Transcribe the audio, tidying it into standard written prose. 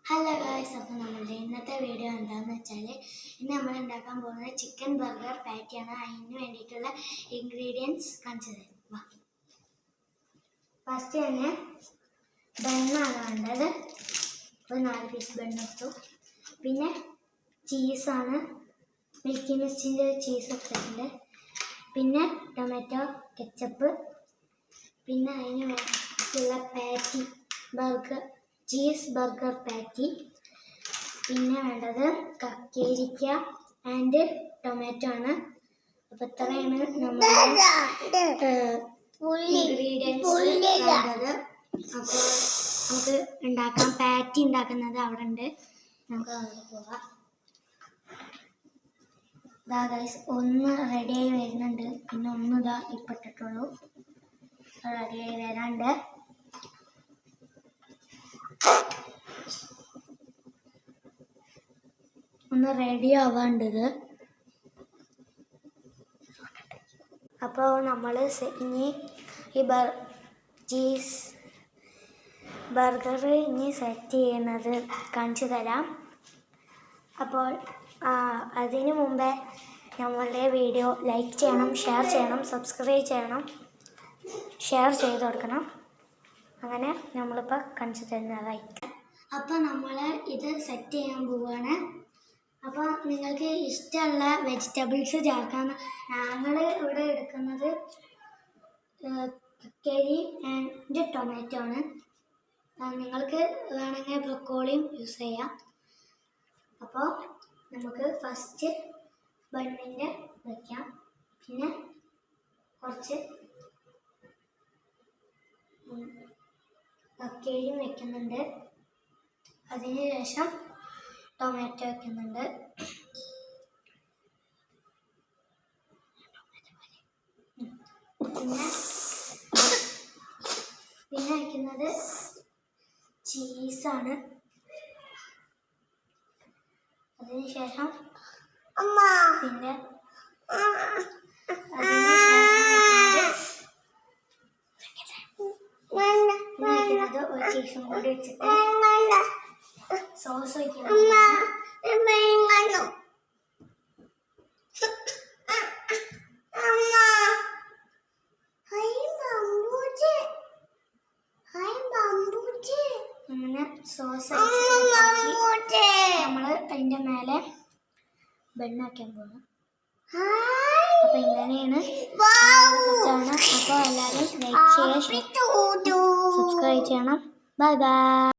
Hello guys, അപ്പോൾ നമ്മളുടെ ഇന്നത്തെ വീഡിയോ എന്താണെന്ന് വെച്ചാൽ ഇന്ന് നമ്മൾ ഉണ്ടാക്കാൻ പോകുന്നത് ചിക്കൻ ബർഗർ പാറ്റിയാണ്. അതിന് വേണ്ടിയിട്ടുള്ള ഇൻഗ്രീഡിയൻസ് കാണിച്ചു തരാം. ഫസ്റ്റ് തന്നെ ബണ്ണാണ് വേണ്ടത്. ഒരു 4 പീസ് ബണ്ണെടുത്തു. പിന്നെ ചീസാണ്, മിൽക്കി മിസ്റ്റിൻ്റെ ചീസ് എടുത്തിട്ടുണ്ട്. പിന്നെ ടൊമാറ്റോ കെച്ചപ്പ്, പിന്നെ അതിന് വേണ്ടിയിട്ടുള്ള പാറ്റി ബർഗർ ചീസ് ബർഗർ പാറ്റി, പിന്നെ വേണ്ടത് കക്കേരിക്ക ആൻഡ് ടൊമാറ്റോ ആണ്. അപ്പോൾ ഇത്രയാണ് നമ്മുടെ ഇൻഗ്രീഡിയൻസ് വേണ്ടത്. അപ്പോൾ നമുക്ക് ഉണ്ടാക്കാം. പാറ്റി ഉണ്ടാക്കുന്നത് അവിടെ ഉണ്ട്, നമുക്ക് അവിടെ പോവാം. ഇതാ ഗൈസ്, ഒന്ന് റെഡിയായി വരുന്നുണ്ട്. പിന്നെ ഒന്ന് ഇതാ ഇപ്പം ഇട്ടിട്ടുള്ളൂ, റെഡിയായി വരാണ്ട്. ഒന്ന് റെഡി ആവാണ്ടത്. അപ്പോൾ നമ്മൾ ഇനി ഈ ചീസ് ബർഗർ ഇനി സെറ്റ് ചെയ്യുന്നത് കാണിച്ചു തരാം. അപ്പോൾ അതിനു മുമ്പേ നമ്മളുടെ വീഡിയോ ലൈക്ക് ചെയ്യണം, ഷെയർ ചെയ്യണം, സബ്സ്ക്രൈബ് ചെയ്യണം, ഷെയർ ചെയ്ത് കൊടുക്കണം. അങ്ങനെ നമ്മളിപ്പോൾ കാണിച്ചു തരുന്നതായി. അപ്പോൾ നമ്മൾ ഇത് സെറ്റ് ചെയ്യാൻ പോവുകയാണ്. അപ്പോൾ നിങ്ങൾക്ക് ഇഷ്ടമുള്ള വെജിറ്റബിൾസ് ചേർക്കാം. ഞങ്ങൾ ഇവിടെ എടുക്കുന്നത് കക്കരി ആൻഡ് ടൊമാറ്റോ ആണ്. നിങ്ങൾക്ക് വേണമെങ്കിൽ ബ്രൊക്കോളിയും യൂസ് ചെയ്യാം. അപ്പോൾ നമുക്ക് ഫസ്റ്റ് ബണ്ണിൻ്റെ വയ്ക്കാം. പിന്നെ കുറച്ച് കക്കരിയും വയ്ക്കുന്നുണ്ട്. അതിന് ശേഷം ടൊമാറ്റോ വയ്ക്കുന്നുണ്ട്. പിന്നെ വയ്ക്കുന്നത് ചീസാണ്. അതിനുശേഷം പിന്നെ വയ്ക്കുന്നത് ഒരു ചീസും കൂടി വെച്ചിട്ട് സോസ് വയ്ക്കുന്നത്. അങ്ങനെ സോസ് നമ്മൾ അതിൻ്റെ മേലെ ബണ്ണാക്കാൻ പോകുന്നു. അപ്പോൾ ഇങ്ങനെയാണ്. അപ്പോൾ എല്ലാവരും ലൈക്ക് ചെയ്യുക, സബ്സ്ക്രൈബ് ചെയ്യണം. Bye bye.